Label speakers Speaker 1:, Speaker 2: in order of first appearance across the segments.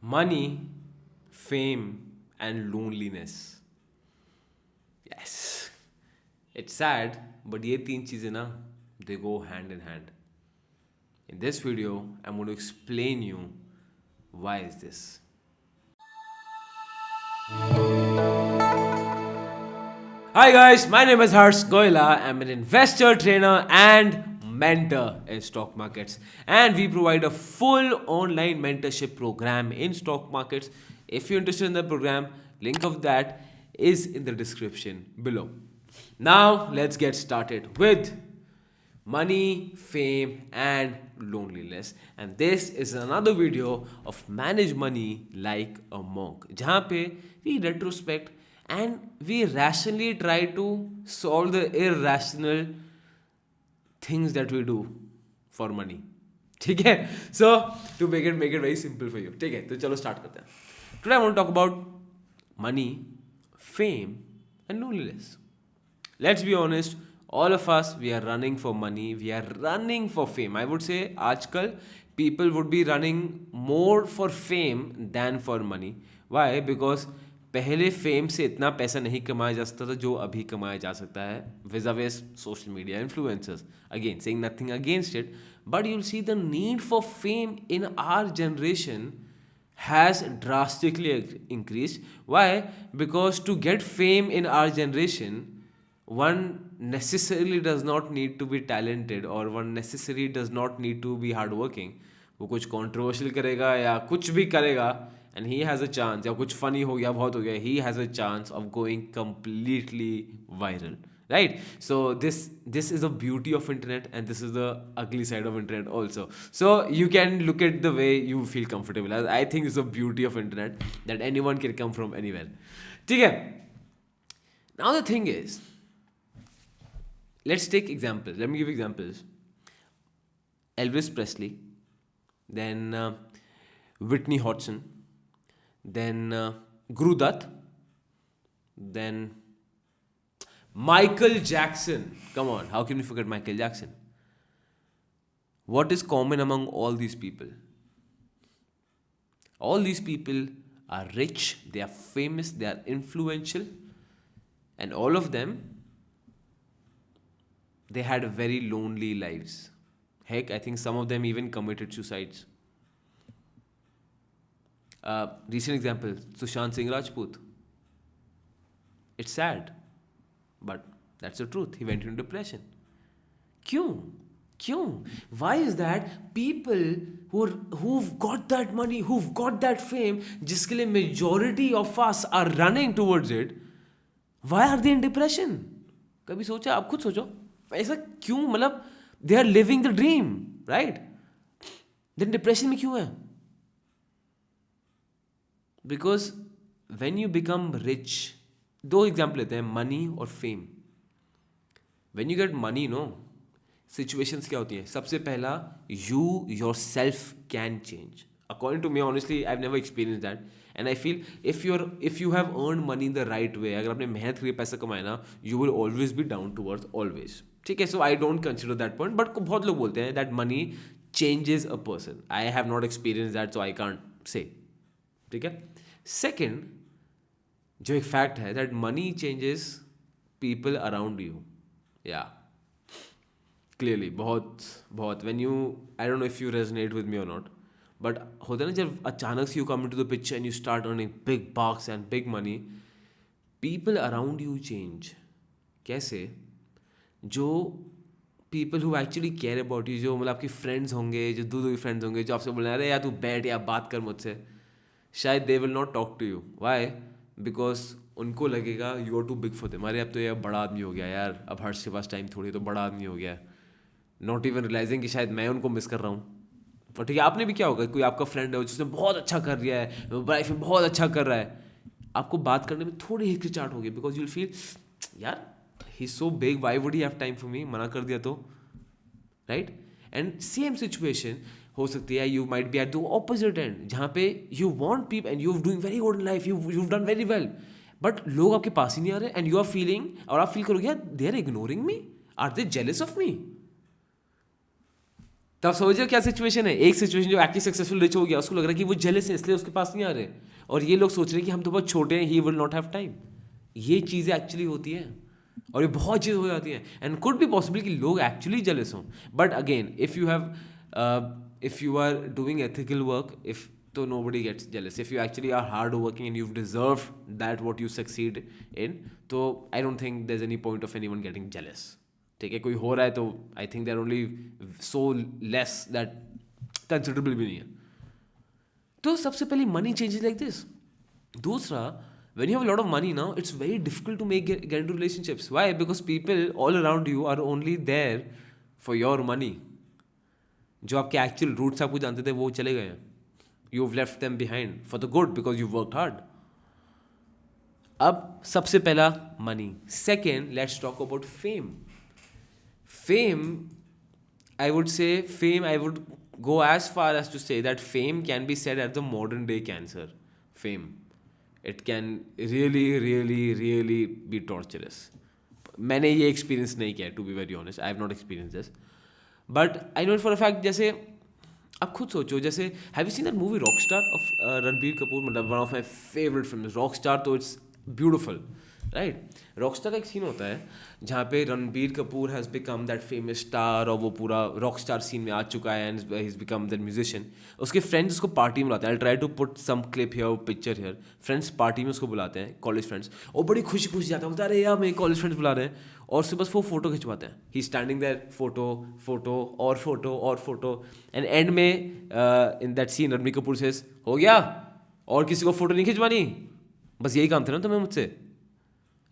Speaker 1: Money, fame, and loneliness. Yes. It's sad, but ये तीन चीजें ना they go hand in hand. In this video, I'm going to explain you why is this. Hi guys, my name is Harsh Goyla. I'm an investor, trainer, and mentor in stock markets. And we provide a full online mentorship program in stock markets. If you're interested in the program, link of that is in the description below. Now let's get started with money, fame, and loneliness. And this is another video of manage money like a monk, जहाँ पे we retrospect and we rationally try to solve the irrational things that we do for money. ठीक है? So to make it very simple for you. ठीक है? तो चलो start करते हैं. Today I want to talk about money, fame, and loneliness. Let's be honest, all of us, we are running for money, we are running for fame. I would say aajkal people would be running more for fame than for money. Why? Because पहले fame से इतना पैसा नहीं कमाया जा सकता था जो अभी कमाया जा सकता है vis-a-vis social media influencers. Again, saying nothing against it, but you'll see the need for fame in our generation has drastically increased. Why? Because to get fame in our generation, one necessarily does not need to be talented or one necessarily does not need to be hardworking. वो कुछ controversial करेगा या कुछ भी करेगा and he has a chance, या कुछ funny हो गया बहुत हो गया, he has a chance of going completely viral, right? So this is the beauty of internet and this is the ugly side of internet also. So you can look at the way you feel comfortable. I think it's the beauty of internet that anyone can come from anywhere. ठीक है? Now the thing is, let's take examples. Let me give examples. Elvis Presley, then Whitney Hodgson, then Guru Dutt, then Michael Jackson. Come on, how can we forget Michael Jackson? What is common among all these people? All these people are rich, they are famous, they are influential, and all of them, they had very lonely lives. Heck, I think some of them even committed suicides. Recent example, Sushant Singh Rajput. It's sad, but that's the truth. He went into depression. क्यों? क्यों? Why is that people who've got that money, who've got that fame, जिसके लिए majority of us are running towards it, why are they in depression? कभी सोचा? आप खुद सोचो. ऐसा क्यों? मतलब they are living the dream, right? Then depression में क्यों है? Because when you become rich, दो एग्जाम्पल लेते हैं, मनी और fame. When you get money, no, situations क्या होती हैं? सबसे पहला, you yourself can change. According to me, honestly, I've never experienced that. And I feel if you have earned money in the right way, अगर आपने मेहनत करके पैसा कमाया ना, you will always be down to earth, always. ठीक है? So I don't consider that point. But बहुत लोग बोलते हैं that money changes a person. I have not experienced that, so I can't say. ठीक है? Second, जो एक फैक्ट है that money changes people around you. Yeah. Clearly, बहुत when you, I don't know if you resonate with me or not, but होता है ना जब अचानक से you come into the picture and you start earning big bucks and big money, people around you change. कैसे? जो people who actually care about you, जो मतलब आपके friends होंगे, जो दूर friends होंगे, जो आपसे बोलना अरे यार तू बैठ या बात कर मुझसे, शायद they will not talk to you. Why? Because उनको लगेगा you are too big for them. अरे अब तो यार बड़ा आदमी हो गया यार, अब हर्ष के पास टाइम थोड़ी, तो बड़ा आदमी हो गया. नॉट इवन रियलाइजिंग कि शायद मैं उनको मिस कर रहा हूँ. और ठीक है, आपने भी क्या होगा, कोई आपका फ्रेंड है जिसने बहुत अच्छा कर रहा है, लाइफ में बहुत अच्छा कर रहा है, आपको बात करने में थोड़ी हिचकिचाहट होगी. बिकॉज यूल फील यार he is so big, why would he have time for me, मना कर दिया तो, राइट? एंड सेम सिचुएशन हो सकती है, you might be at the opposite and, जहाँ पे you want people and you doing very good in life, you done very well, but लोग आपके पास ही नहीं आ रहे एंड यू आर फीलिंग, और आप फील करोगे यार they are ignoring me, are they jealous of me. तो आप समझिए क्या सिचुएशन है। एक सिचुएशन जो एक्चुअली सक्सेसफुल रिच हो गया, उसको लग रहा है कि वो जेलस है इसलिए उसके पास नहीं आ रहे, और ये लोग सोच रहे हैं कि हम तो बहुत छोटे हैं, he will not have time. ये चीज़ें एक्चुअली होती हैं और ये बहुत चीज़ हो जाती हैं, एंड कुड बी पॉसिबल कि लोग एक्चुअली जेलस हों। But again if you are doing ethical work, if तो nobody gets jealous. If you actually are hard working and you deserve that what you succeed in, तो I don't think there is any point of anyone getting jealous. ठीक है, कोई हो रहा है तो I think they are only so less that considerable भी नहीं है। तो सबसे पहले मनी चेंजेस लाइक दिस। दूसरा, when you have a lot of money now, it's very difficult to get into relationships. Why? Because people all around you are only there for your money. जो आपके actual roots आपको जानते थे वो चले गए हैं. You've left them behind for the good because you've worked hard. अब सबसे पहला money. Second, let's talk about fame. Fame, I would say, I would go as far as to say that fame can be said as the modern day cancer. Fame. It can really, really, really be torturous. मैंने ये experience नहीं किया, to be very honest, I have not experience this, but I know it for a fact. जैसे आप खुद सोचो, जैसे have you seen that movie Rockstar of Ranbir Kapoor? मतलब one of my favourite film Rockstar. तो इट्स ब्यूटिफुल, राइट? रॉकस्टार का एक सीन होता है जहाँ पे Ranbir Kapoor has become that famous star, और वो पूरा रॉकस्टार सीन में आ चुका है and he is become that musician. उसके फ्रेंड्स उसको पार्टी में बुलाते हैं. I try to put some clip here, picture here. Friends party में उसको बुलाते हैं, कॉलेज फ्रेंड्स, और बड़ी खुशी खुशी जाता है, बोलता है अरे यार मेरे कॉलेज फ्रेंड्स बुला रहे हैं, और उससे बस वो फोटो खिंचवाते हैं. He standing there, photo photo और फोटो और फोटो, एंड एंड में in that scene Ranbir Kapoor says, हो गया, और किसी को फोटो नहीं खिंचवानी, बस यही काम था ना तुम्हें मुझसे,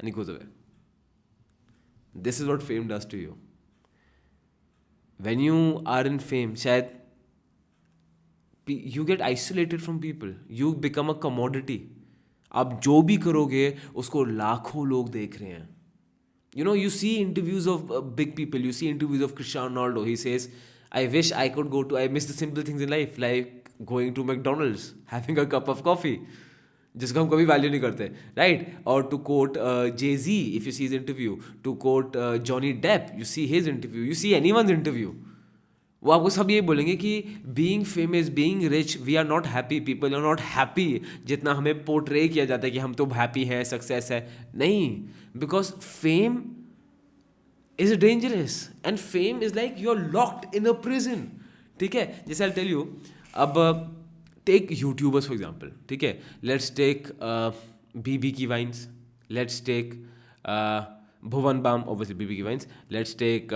Speaker 1: and he goes away. This is what fame does to you. When you are in fame, शायद you get isolated from people. You become a commodity. आप जो भी करोगे उसको लाखों लोग देख रहे हैं. You know, you see interviews of big people. You see interviews of Cristiano Ronaldo. He says, I wish I could go to, I miss the simple things in life, like going to McDonald's, having a cup of coffee, जिसका हम कभी value नहीं करते, right? और to quote Jay-Z, if you see his interview, to quote Johnny Depp, you see his interview, you see anyone's interview, वो आपको सब ये बोलेंगे कि being famous, being rich, we are not happy, people are not happy, जितना हमें portray किया जाता है कि हम तो हैप्पी हैं, सक्सेस है. नहीं, because fame is dangerous, and fame is like you are locked in a prison. ठीक है, जैसे आई टेल यू, अब टेक यूट्यूबर्स फॉर एग्जाम्पल. ठीक है, लेट्स टेक बीबी की Vines, let's take Bhuvan Bam, obviously BB की Vines, let's take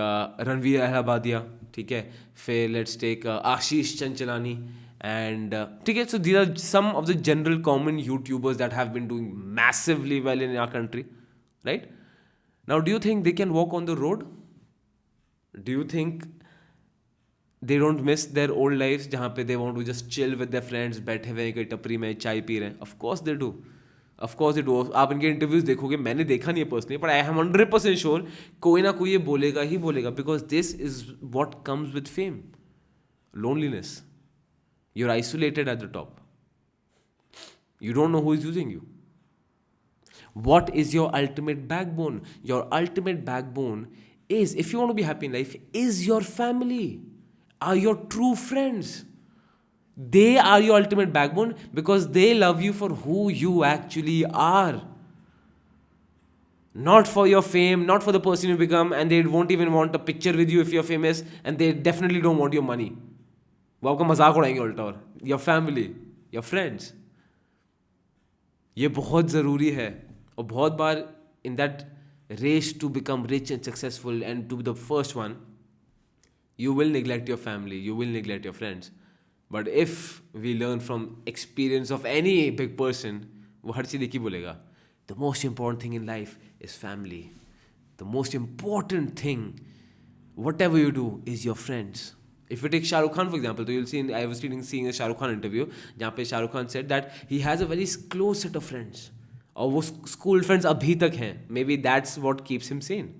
Speaker 1: Ranveer Allahbadia, ठीक है, फिर let's take Ashish Chanchlani, and ठीक है, so these are some of the general common youtubers that have been doing massively well in our country, right? Now do you think they can walk on the road? Do you think they don't miss their old lives जहाँ पे they want to just chill with their friends, बैठे हुए हैं कहीं टपरी में चाय P रहे हैं? Of course they do. Of course they do. आप इनके इंटरव्यूज देखोगे, मैंने देखा नहीं है personally, but I am 100% sure कोई ना कोई ये बोलेगा ही बोलेगा, because this is what comes with fame. Loneliness. You're isolated at the top. You don't know who is using you. What is your ultimate backbone? Your ultimate backbone is, if you want to be happy in life, is your family. Are your true friends. They are your ultimate backbone because they love you for who you actually are. Not for your fame, not for the person you become, and they won't even want a picture with you if you're famous, and they definitely don't want your money. वो आपका मजाक उड़ाएंगे उल्टा. और your family, your friends. ये बहुत ज़रूरी है, और बहुत बार in that race to become rich and successful and to be the first one, you will neglect your family, you will neglect your friends. But if we learn from experience of any big person, वो हर चीज़ एक ही बोलेगा, the most important thing in life is family. The most important thing, whatever you do, is your friends. If you take Shah Rukh Khan for example, so you'll see, I was seeing a Shah Rukh Khan interview, जहाँ पे Shah Rukh Khan said that he has a very close set of friends, और वो school friends अभी तक हैं. Maybe that's what keeps him sane.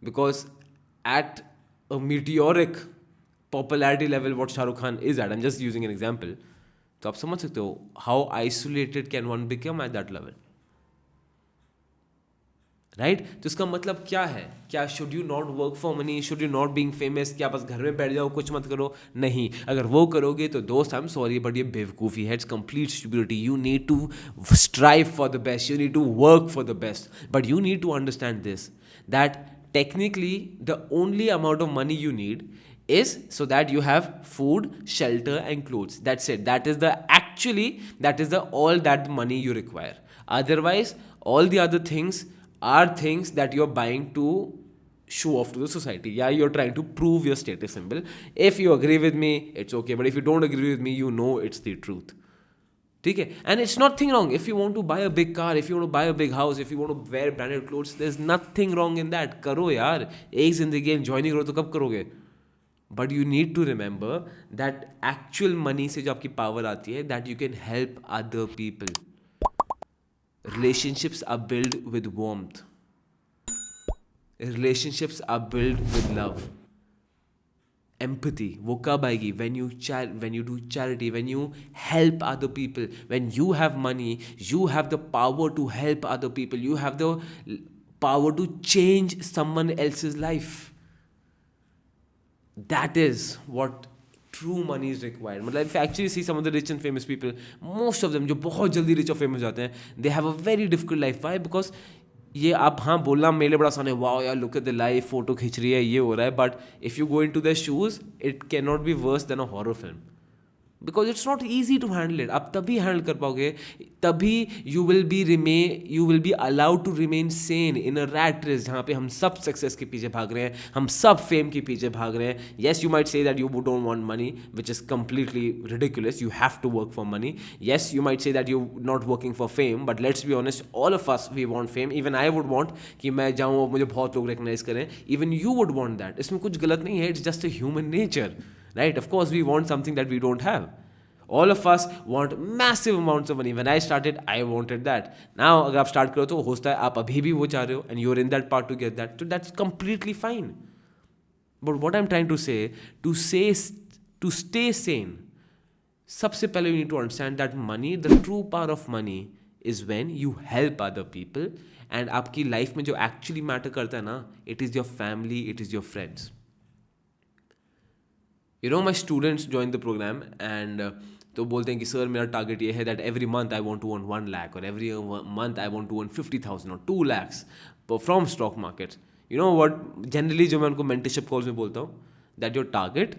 Speaker 1: Because at a meteoric popularity level what Shah Rukh Khan is at, I'm just using an example, तो आप समझ सकते हो how isolated can one become at that level, right तो इसका मतलब क्या है? क्या should you not work for money, should you not being famous, क्या बस घर में बैठ जाओ कुछ मत करो? नहीं, अगर वो करोगे तो दोस्त आई एम सॉरी बट ये बेवकूफ़ी है, it's complete stupidity. You need to strive for the best, you need to work for the best, but you need to understand this, that technically the only amount of money you need is so that you have food, shelter and clothes. That's it. That is the actually, that is the all that money you require. Otherwise all the other things are things that you're buying to show off to the society. Yeah, you're trying to prove your status symbol. If you agree with me, it's okay, but if you don't agree with me, you know it's the truth. ठीक है? And it's nothing wrong if you want to buy a big car, if you want to buy a big house, if you want to wear branded clothes, there's nothing wrong in that. करो यार, एक जिंदगी enjoy नहीं करो तो कब करोगे? But you need to remember that actual money से जो आपकी पावर आती है, that you can help other people. Relationships are built with warmth. Relationships are built with love. Empathy, वो कब आएगी? When you do charity, when you help other people, when you have money, you have the power to help other people. You have the power to change someone else's life. That is what true money is required. मतलब if you actually see some of the rich and famous people, most of them जो बहुत जल्दी rich और famous जाते हैं, they have a very difficult life. Why? Because ये आप हाँ बोलना मेरे लिए बड़ा आसान है, वाओ यार look at the life, photo खींच रही है, ये हो रहा है, but if you go into the shoes it cannot be worse than a horror film. Because it's not easy to handle it. आप तभी हैंडल कर पाओगे, तभी you will be allowed to remain sane in a rat race जहाँ पे हम सब success के पीछे भाग रहे हैं, हम सब फेम के पीछे भाग रहे हैं. Yes you might say that you don't want money, which is completely ridiculous. You have to work for money. Yes you might say that you not working for fame, but let's be honest, all of us we want fame. Even I would want कि मैं जाऊँ और मुझे बहुत लोग recognise करें. Even you would want that. इसमें कुछ गलत नहीं है. It's just a human nature, right? Of course we want something that we don't have. All of us want massive amounts of money. When I started, I wanted that. Now अगर आप start करो तो हो सकता है आप अभी भी वो चाह रहे हो and you're in that part to get that. So that's completely fine. But what I'm trying to say, to stay sane, सबसे पहले you need to understand that money, the true power of money is when you help other people. And आपकी life में जो actually matter करता है ना, it is your family, it is your friends. You know, my students join the program and तो बोलते हैं कि सर मेरा टारगेट ये है that every month I want to earn 1 lakh और every month I want to earn 50,000 और 2 lakhs from stock market. You know what, generally जो मैं उनको मेंटरशिप कॉल्स में बोलता हूँ, that your target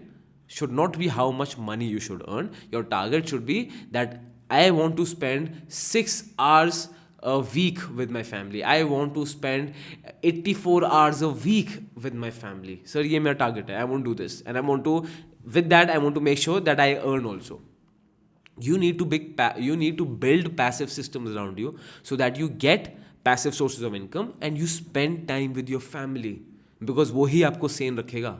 Speaker 1: should not be how much money you should earn. Your target should be that I want to spend 6 hours a week with my family. I want to spend 84 hours a week with my family. Sir, ये मेरा target है. I want to do this. And I want to, with that, I want to make sure that I earn also. You need to build passive systems around you so that you get passive sources of income and you spend time with your family. Because वो ही आपको sane रखेगा.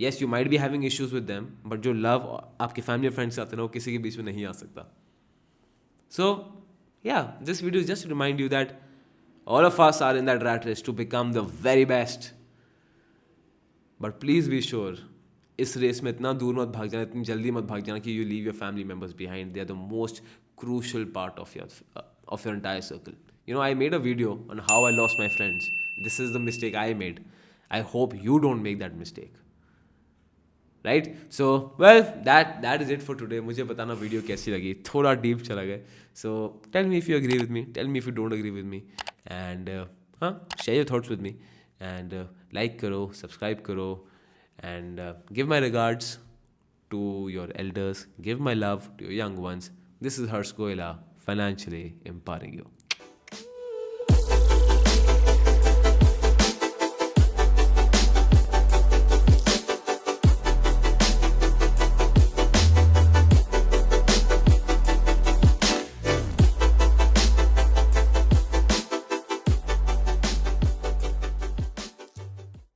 Speaker 1: Yes, you might be having issues with them, but जो love आपके family और friends के साथ है ना, वो किसी के बीच में नहीं आ सकता. So, yeah, this video is just to remind you that all of us are in that rat race to become the very best. But please be sure, इस रेस में इतना दूर मत भाग जाना, इतनी जल्दी मत भाग जाना कि you leave your family members behind. They are the most crucial part of your entire circle. You know, I made a video on how I lost my friends. This is the mistake I made. I hope you don't make that mistake. Right so well that is it for today. मुझे बताना video कैसी लगी, थोड़ा deep चला गया. So tell me if you agree with me, tell me if you don't agree with me, and हाँ share your thoughts with me, and like करो, subscribe करो, and give my regards to your elders, give my love to your young ones. This is Harsh Goela, financially empowering you.